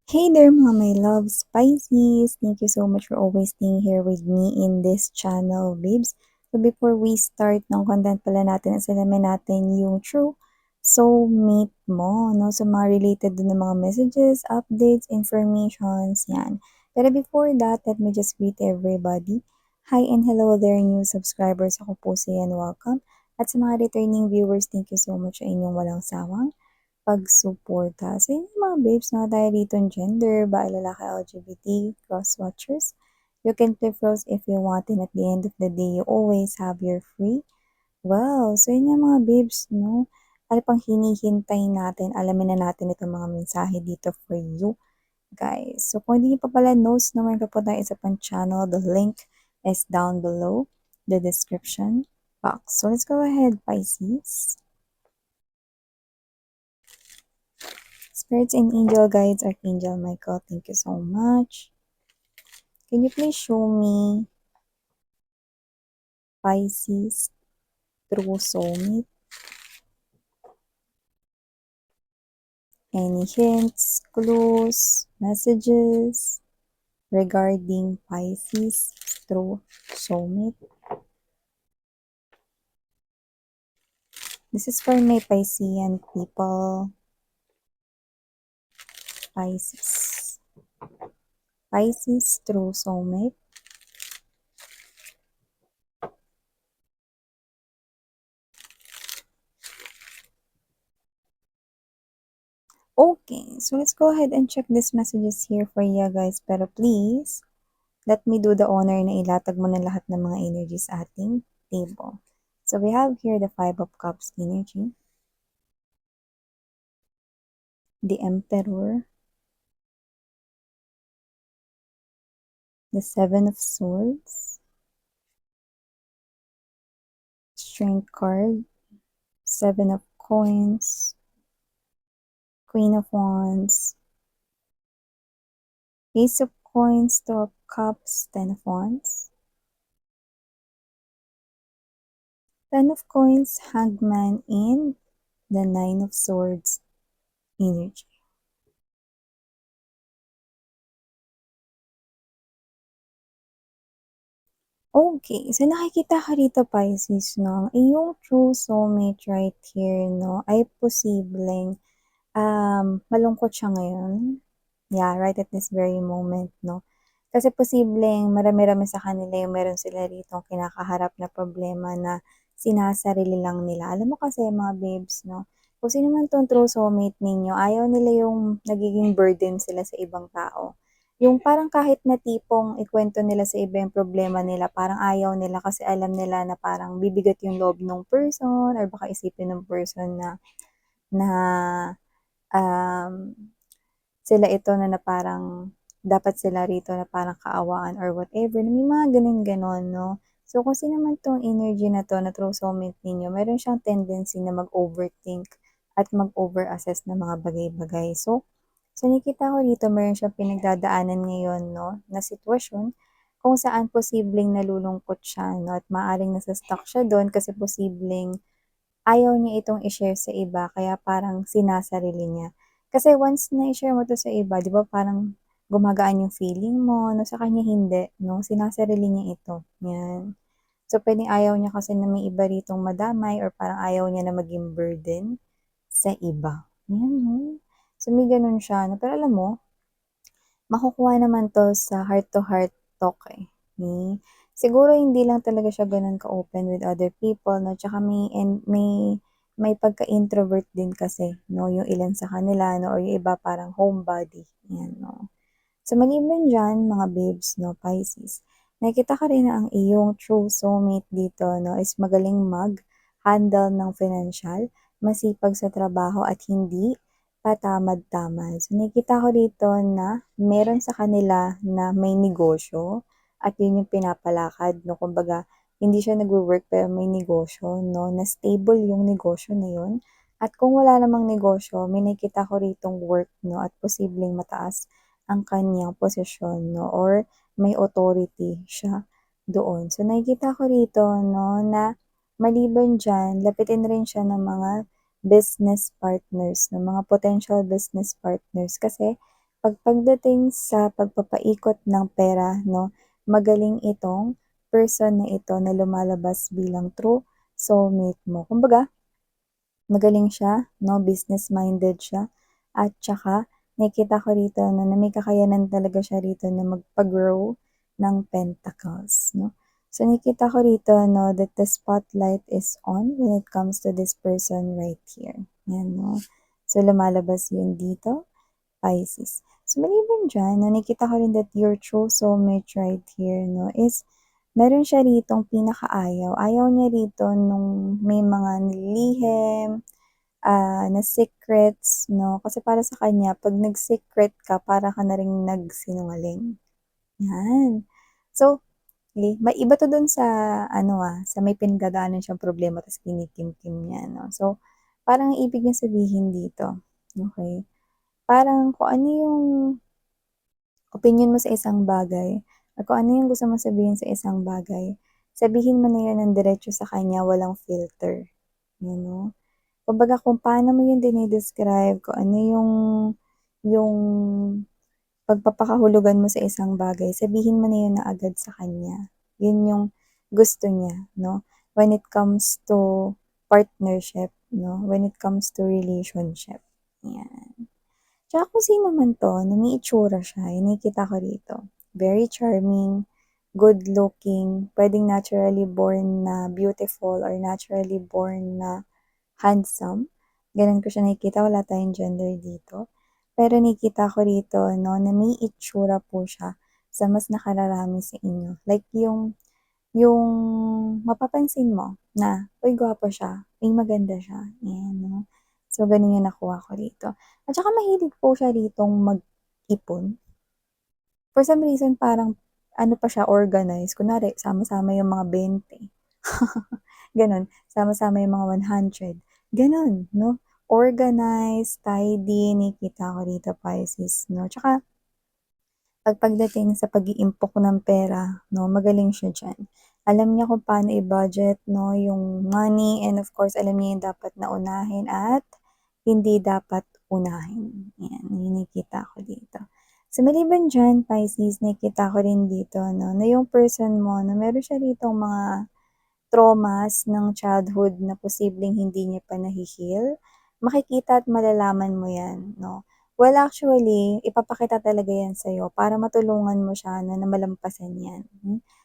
Hey there mga my love Pisces! Thank you so much for always staying here with me in this channel, babes. So before we start ng content pala natin, asalamin natin yung true soulmate mo, no? So mga related dun ng mga messages, updates, informations, yan. Pero before that, let me just greet everybody. Hi and hello there, new subscribers. Ako po si Yan, welcome. At sa mga returning viewers, thank you so much sa inyong walang sawang pagsuporta. So yun mga babes, na tayo dito ng gender, bae, lalaki, LGBT, cross-watchers. You can flip roles if you want, and at the end of the day, you always have your free. Wow! So yun yung mga babes, no? Ano pang hinihintay natin? Alamin na natin itong mga mensahe dito for you, guys. So kung hindi nyo pa pala knows na meron pa po tayo isa pang channel, the link is down below the description box. So let's go ahead, Pisces. Spirits and angel guides, Archangel Michael, thank you so much. Can you please show me Pisces true soulmate? Any hints, clues, messages regarding Pisces true soulmate? This is for my Piscean people. Pisces. Pisces true soulmate. Okay, so let's go ahead and check these messages here for you guys. Pero please, let me do the honor na ilatag mo na lahat ng mga energies sa ating table. So we have here the Five of Cups energy, the Emperor, the Seven of Swords, Strength card, Seven of Coins, Queen of Wands, Ace of Coins, Two of Cups, Ten of Wands, Ten of Coins, Hangman, and the Nine of Swords energy. Okay, so nakikita ka rito Pisces, no, ang iyong true soulmate right here, no, ay posibleng malungkot siya ngayon. Yeah, right at this very moment, no. Kasi posibleng marami-rami sa kanila yung meron sila rito kinakaharap na problema na sinasarili lang nila. Alam mo kasi mga babes, no, kung sino man tong true soulmate ninyo, ayaw nila yung nagiging burden sila sa ibang tao. Yung parang kahit na tipong ikwento nila sa iba yung problema nila, parang ayaw nila kasi alam nila na parang bibigat yung loob ng person or baka isipin ng person na um, sila ito na parang dapat sila rito na parang kaawaan or whatever, may mga ganun-ganon, no? So, kung sino man tong energy na to na true soulmate ninyo, meron siyang tendency na mag-overthink at mag-over-assess ng mga bagay-bagay. So nakikita ko dito meron siyang pinagdadaanan ngayon, no, na sitwasyon kung saan posibleng nalulungkot siya, no, at maaaring nasa-stuck siya doon kasi posibleng ayaw niya itong i-share sa iba kaya parang sinasarili niya. Kasi once na i-share mo 'to sa iba, 'di ba parang gumagaan yung feeling mo, no, sa kanya hindi, no, sinasarili niya ito, 'yan. So, puwedeng ayaw niya kasi na may iba ritong madamay or parang ayaw niya na maging burden sa iba, 'yan, 'no. So, may gano'n siya 'no, pero alam mo makukuha naman 'to sa heart to heart talk, eh, siguro hindi lang talaga siya gano'n ka-open with other people 'no, tsaka may pagka-introvert din kasi 'no, yung ilan sa kanila 'no, or yung iba parang homebody, 'yan 'no. So maliban diyan mga babes 'no, Pisces, nakikita ko rin na ang iyong true soulmate dito 'no, is magaling mag-handle ng financial, masipag sa trabaho at hindi patamad-tamad. So nakikita ko dito na meron sa kanila na may negosyo at yun yung pinapalakad 'no, kumbaga hindi siya nagwo-work pero may negosyo 'no, na stable yung negosyo na yun. At kung wala namang negosyo, may nakikita ko ritong work 'no, at posibleng mataas ang kanyang posisyon 'no, or may authority siya doon. So nakikita ko rito 'no, na maliban diyan lapitin rin siya ng mga business partners, ng mga potential business partners kasi Pagdating sa pagpapaikot ng pera 'no, magaling itong person na ito na lumalabas bilang true soulmate mo. Kumbaga magaling siya 'no, business-minded siya at tsaka nakikita ko rito na may kakayanan talaga siya rito na magpa-grow ng pentacles 'no. So nakikita ko rito 'no, that the spotlight is on when it comes to this person right here, 'yan 'no. So lumalabas 'yun dito, Pisces. So maliban diyan 'no, nakikita ko rin that your true soulmate right here 'no, is meron siya ritong pinakaayaw. Ayaw niya rito nung may mga nililihim, na secrets 'no, kasi para sa kanya 'pag nag-secret ka para ka na ring nagsinungaling, 'yan. So, may iba 'to dun sa ano, sa may pinagdadaanan siyang problema ta's kinikimkim niya 'no. So, parang ang ibig niyang sabihin dito, okey, parang kung ano yung opinyon mo sa isang bagay or kung ano yung gusto mong sabihin sa isang bagay, sabihin mo na yun ng diretso sa kanya walang filter, you know? Kumbaga kung paano mo yun dine-describe, kung ano yung pagpapakahulugan mo sa isang bagay, sabihin mo na yun na agad sa kanya. Yun yung gusto niya 'no, when it comes to partnership 'no, when it comes to relationship, 'yan. Tsaka kung sino man 'to na may itsura siya, yung nakikita ko rito. Very charming, good looking, puwedeng naturally born na beautiful or naturally born na handsome. Gano'n ko siya nakikita, wala tayong gender dito. Pero nakikita ko rito 'no, na may itsura po siya sa mas nakararami sa inyo. Like yung mapapansin mo na, "Uy, gwapo siya, uy, maganda siya." 'Yan 'no. So, gano'n yung nakuha ko rito. At saka mahilig po siya ritong mag-ipon. For some reason parang ano pa siya, organized. Kunwari sama-sama yung mga 20, gano'n. Sama-sama yung mga 100, gano'n 'no. Organized, tidy, nakikita ko rito Pisces 'no. Tsaka pagdating sa pag-iimpok ng pera 'no, magaling siya diyan. Alam niya kung paano i-budget 'no, yung money and of course alam niya yung dapat na unahin at hindi dapat unahin. 'Yan, yung nakikita ko dito. So maliban diyan Pisces, nakikita ko rin dito 'no, na yung person mo na meron siya ditong mga traumas ng childhood na posibleng hindi niya pa nahi-heal, makikita at malalaman mo 'yan 'no. Well, actually ipapakita talaga 'yan sa'yo para matulungan mo siya na malampasan 'yan,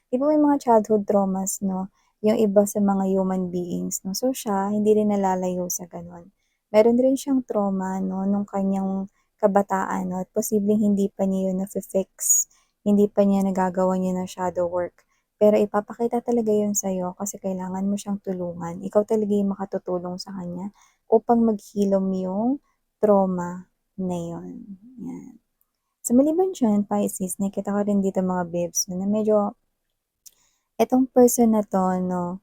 'Di ba may mga childhood traumas 'no, yung iba sa mga human beings 'no, so siya hindi rin nalalayo sa gano'n. Meron rin siyang trauma 'no, nung kanyang kabataan 'no, at posibleng hindi pa niya yun nafi-fix, hindi pa niya nagagawan yun ng shadow work. Pero ipapakita talaga yun sa'yo kasi kailangan mo siyang tulungan. Ikaw talaga yung makatutulong sa kanya upang maghilom yung trauma na yun, 'yan. So, maliban diyan Pisces, nakikita ko rin dito mga babes 'no, na medyo etong person na 'to 'no,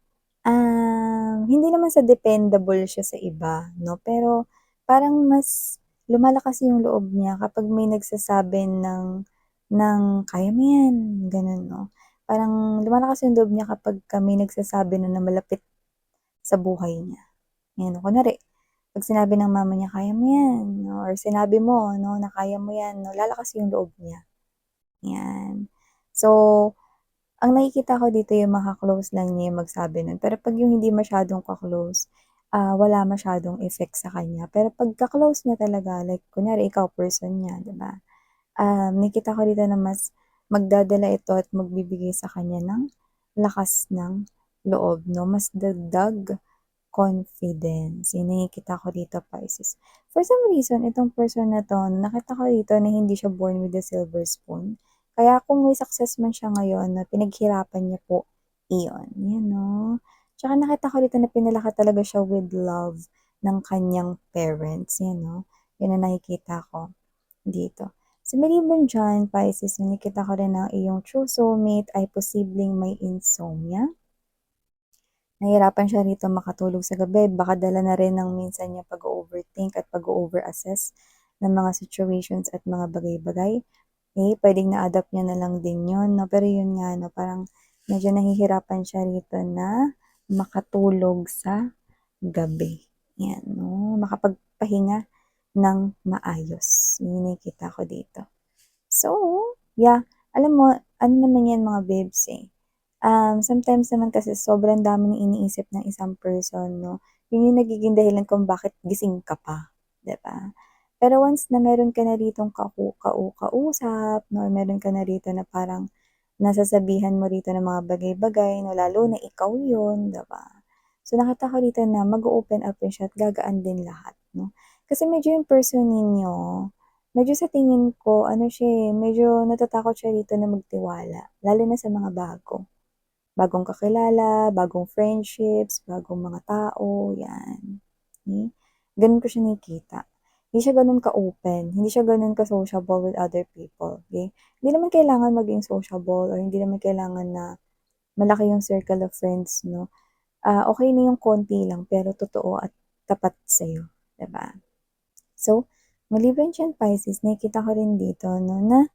hindi naman sa dependable siya sa iba 'no, pero parang mas lumalakas yung loob niya kapag may nagsasabi ng, "Kaya mo 'yan," gano'n 'no. Parang lumalakas yung loob niya kapagka may nagsasabi na na malapit sa buhay niya. 'Yan, kunwari 'pag sinabi ng mama niya, "Kaya mo 'yan," 'no, or sinabi mo 'no, na kaya mo 'yan 'no, lalakas yung loob niya, 'yan. So, ang nakikita ko dito yung maka-close lang niya yung magsabi nun, pero 'pag yung hindi masyadong ka-close, wala masyadong effect sa kanya. Pero 'pag ka-close niya talaga, like kunyari ikaw person niya, 'di ba? Nakikita ko dito na mas magdadala ito at magbibigay sa kanya ng lakas ng loob 'no, mas dagdag confidence, yung nakikita ko dito Pisces. For some reason itong person na 'to, nakita ko dito na hindi siya born with a silver spoon. Kaya kung may success man siya ngayon na pinaghirapan niya po iyon, 'yan 'no. Tsaka nakita ko dito na pinalaki talaga siya with love ng kanyang parents, 'yan 'no. 'Yan ang nakikita ko dito. So maliban diyan Pisces, nakikita ko rin na iyong true soulmate ay posibleng may insomnia. Nahihirapan siya rito makatulog sa gabi, baka dala na rin ng minsan niyang pag-o-overthink at pag-o-overassess ng mga situations at mga bagay-bagay. Eh, puwedeng na-adapt niya na lang din 'yun 'no, pero 'yun nga 'no, parang medyo nahihirapan siya rito na makatulog sa gabi, 'yan 'no, makapagpahinga ng maayos. Yun yung nakikita ko dito. So, yeah, alam mo, ano naman yan mga babes eh. Sometimes naman kasi sobrang dami ng iniisip ng isang person, no? Yun yung nagiging dahilan kung bakit gising ka pa, 'di ba? Pero once na meron ka na ritong kausap, no, or meron ka na rito na parang nasasabihan mo rito ng mga bagay-bagay, no, lalo na ikaw yun, 'di ba? So nakita ko rito na mag-o-open up rin siya at gagaan din lahat, no? Kasi medyo yung person ninyo, medyo sa tingin ko ano siya eh, medyo natatakot siya rito na magtiwala, lalo na sa mga bago. Bagong kakilala, bagong friendships, bagong mga tao, 'yan. Hmm, gano'n ko siya nakikita. Hindi siya gano'n ka-open, hindi siya gano'n ka-sociable with other people, okey? Hindi naman kailangan maging sociable or hindi naman kailangan na malaki yung circle of friends 'no. Okey na yung konti lang pero totoo at tapat sa'yo, 'di ba? So, maliban diyan Pisces, nakikita ko rin dito 'no na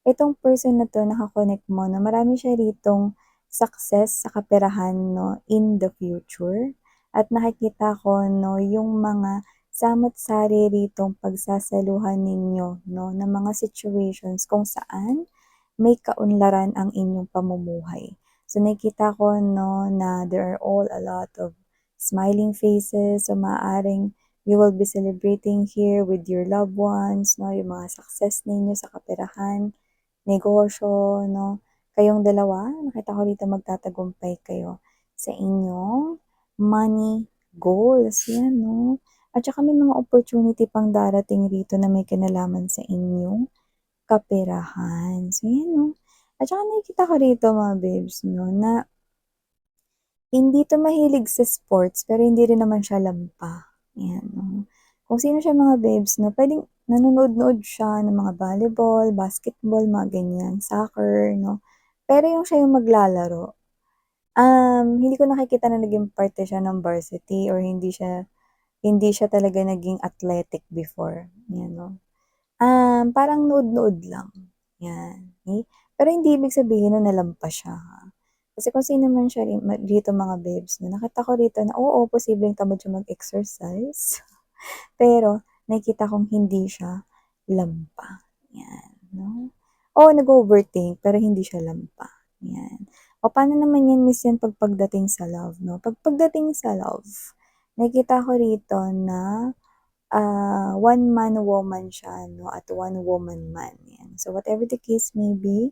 itong person na 'to naka-connect mo na marami siya ritong success sa kaperahan 'no, in the future. At nakikita ko 'no, yung mga samot-sari ritong pagsasaluhan ninyo 'no, ng mga situations kung saan may kaunlaran ang inyong pamumuhay. So nakikita ko 'no, na there are all a lot of smiling faces, so maaaring you will be celebrating here with your loved ones 'no, yung mga success ninyo sa kaperahan, negosyo 'no. Kayong dalawa, nakita ko dito magtatagumpay kayo sa inyong money goals, 'yan 'no. At saka may mga opportunity pang darating rito na may kinalaman sa inyong kaperahan. So 'yan 'no. At saka nakikita ko rito mga babes 'no, na hindi 'to mahilig sa sports pero hindi rin naman siya lampa, 'yan 'no. Kung sino siya mga babes 'no, puwedeng nanonood-nood siya ng mga volleyball, basketball, mga ganyan, soccer 'no. Pero yung siya yung maglalaro, hindi ko nakikita na naging parte siya ng varsity or hindi siya talaga naging athletic before, 'yan 'no. Parang nood-nood lang, 'yan, okey. Pero hindi ibig sabihin nun na lampas siya, ha. Kasi kung sino man siya dito mga babes 'no, nakita ko rito na oo, posibleng tamad siya mag-exercise, pero nakikita kong hindi siya lampa, 'yan 'no. Oo, nag-o-overthink pero hindi siya lampa, 'yan. O paano naman 'yan miss 'yan 'pag pagdating sa love 'no, 'pag pagdating sa love, nakikita ko rito na one man woman siya 'no at one woman man, 'yan. So whatever the case may be,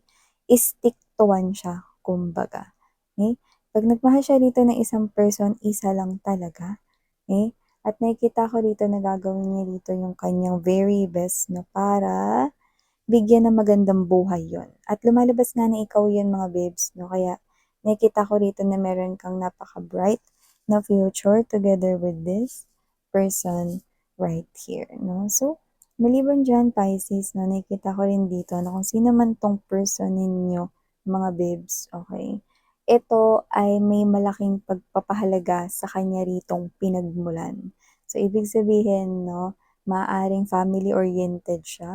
stick to one siya kumbaga, okey. 'Pag nagmahal siya dito ng isang person, isa lang talaga, okey. At nakikita ko dito na gagawin niya dito yung kanyang very best 'no para bigyan ng magandang buhay yon. At lumalabas nga na ikaw yun mga babes 'no, kaya nakikita ko rito na meron kang napaka-bright na future together with this person right here 'no. So, maliban diyan Pisces 'no, nakikita ko rin dito na kung sino man 'tong person ninyo mga babes, okey, ito ay may malaking pagpapahalaga sa kanya ritong pinagmulan. So, ibig sabihin 'no, maaaring family oriented siya.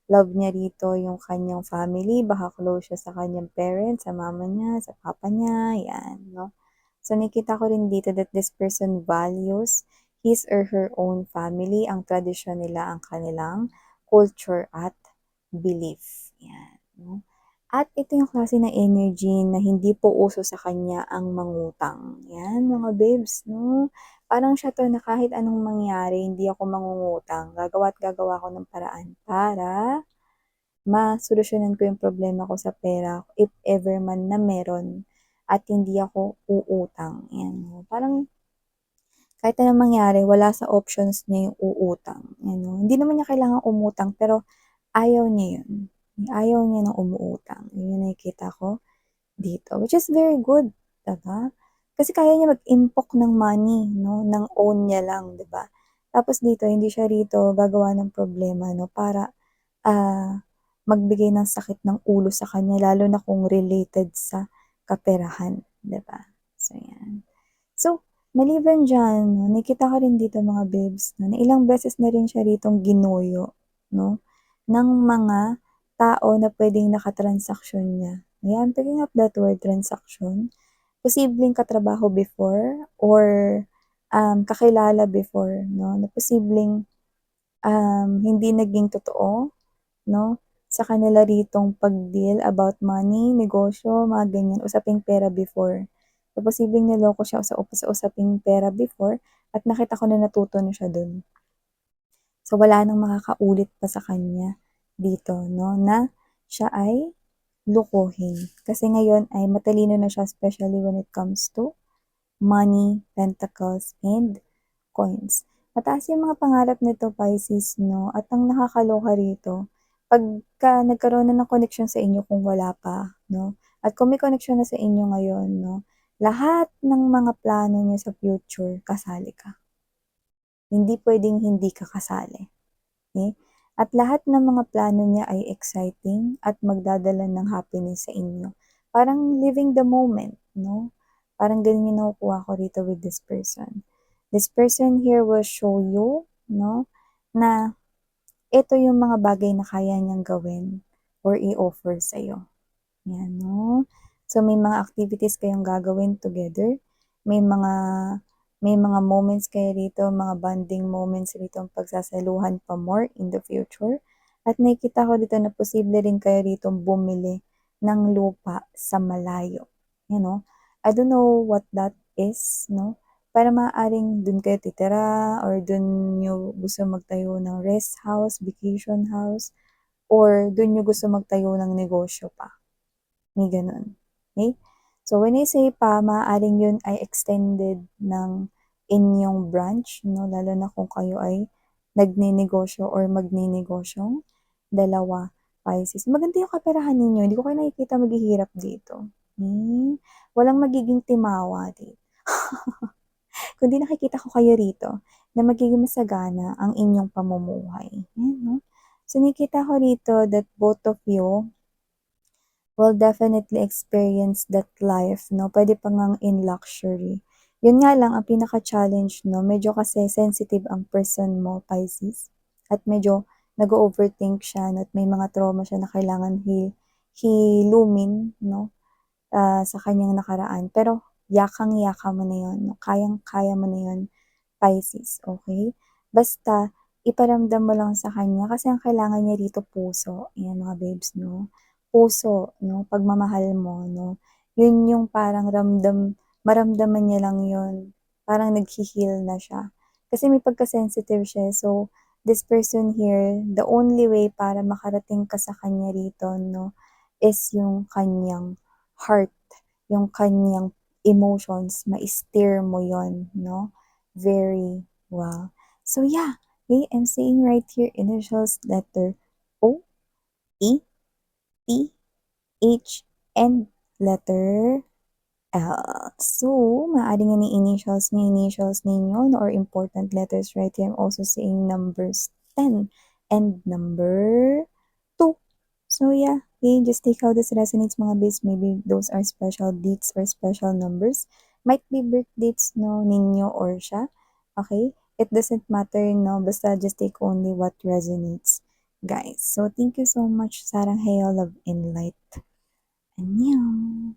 Love niya rito yung kanyang family, baka close siya sa kanyang parents, sa mama niya, sa papa niya, 'yan 'no. So nakikita ko rin dito that this person values his or her own family, ang tradisyon nila, ang kanilang culture at belief, 'yan 'no. At ito yung klase ng energy na hindi po uso sa kanya ang mangutang, 'yan mga babes 'no. Parang siya 'to na kahit anong mangyari hindi ako mangungutang, gagawa at gagawa ako ng paraan para masolusyunan ko yung problema ko sa pera if ever man na meron at hindi ako uutang, 'yan. Parang kahit anong mangyari wala sa options niya yung uutang, ano. Hindi naman niya kailangang umutang pero ayaw niya 'yun, ayaw niya ng umuutang, 'yun yung nakikita ko dito, which is very good, 'di ba? Kasi kaya niya mag-impok ng money 'no, ng own niya lang, 'di ba? Tapos dito hindi siya rito gagawa ng problema 'no, para magbigay ng sakit ng ulo sa kanya lalo na kung related sa kaperahan, 'di ba? So, 'yan. So, maliban diyan 'no, nakikita ko rin dito mga babes 'no, na ilang beses na rin siya ritong ginuyo 'no, ng mga tao na puwedeng nakatransaksyon niya. Ayan, picking up that word transaction, posibleng katrabaho before or kakilala before 'no, na posibleng hindi naging totoo 'no, sa kanila ritong pag-deal about money, negosyo, mga ganyan, usaping pera before. So, posibleng niloko siya sa usaping pera before at nakita ko na natuto na siya dun. So, wala nang makakaulit pa sa kanya dito 'no, na siya ay lukuhin. Kasi ngayon ay matalino na siya especially when it comes to money, pentacles, and coins. Mataas yung mga pangarap nito Pisces 'no, at ang nakakaloka rito, pagka nagkaroon na ng connection sa inyo kung wala pa 'no, at kung may connection na sa inyo ngayon 'no, lahat ng mga plano niyo sa future kasali ka. Hindi puwedeng hindi ka kasali, okey? At lahat ng mga plano niya ay exciting at magdadala ng happiness sa inyo. Parang living the moment 'no, parang gano'n yung nakukuha ko rito with this person. This person here will show you 'no, na ito yung mga bagay na kaya niyang gawin or i-offer sa'yo. 'Yan 'no. So, may mga activities kayong gagawin together, may mga may mga moments kayo rito, mga bonding moments rito ang pagsasaluhan pa more in the future. At nakikita ko dito na posible rin kayo ritong bumili ng lupa sa malayo, you know. I don't know what that is 'no, pero maaaring dun kayo titira or dun niyo gusto magtayo ng rest house, vacation house, or dun niyo gusto magtayo ng negosyo pa. May gano'n, okey? So, when I say pa, maaaring 'yun ay extended ng inyong branch 'no, lalo na kung kayo ay nagnenegosyo or magnenogosyong dalawa, Pisces. Maganda 'yung kaperahan ninyo, hindi ko kayo nakikita maghihirap dito. Walang magiging timawa dito. Kundi nakikita ko kayo rito na magiging masagana ang inyong pamumuhay, 'yan 'no. So, nakikita ko rito that both of you will definitely experience that life 'no, puwede pa ngang in luxury. Yun nga lang ang pinaka-challenge 'no, medyo kasi sensitive ang person mo, Pisces, at medyo nag-o-overthink siya 'no, at may mga trauma siya na kailangan hilumin 'no, sa kanyang nakaraan. Pero yakang-yaka mo na yun 'no, kayang-kaya mo na yun, Pisces, okey? Basta iparamdam mo lang sa kanya kasi ang kailangan niya rito puso, 'yan mga babes 'no. Puso 'no, pagmamahal mo 'no, 'yun yung parang maramdaman niya lang 'yun, parang naghi-heal na siya. Kasi may pagka-sensitive siya, so this person here, the only way para makarating ka sa kanya rito 'no, is yung kanyang heart, yung kanyang emotions, ma-steer mo 'yun 'no. Very well. So yeah, okay, I'm seeing right here initials letter O, E, T, H, and letter L. So, maaaring yan yung initials ninyo or important letters right here. I'm also seeing numbers 10 and number 2. So yeah, okay, just take how this resonates mga bes. Maybe those are special dates or special numbers. Might be birth dates no, ninyo or siya. Okay? It doesn't matter no, basta just take only what resonates, guys. So thank you so much. Sarang Heyo, love and light. Annyeong.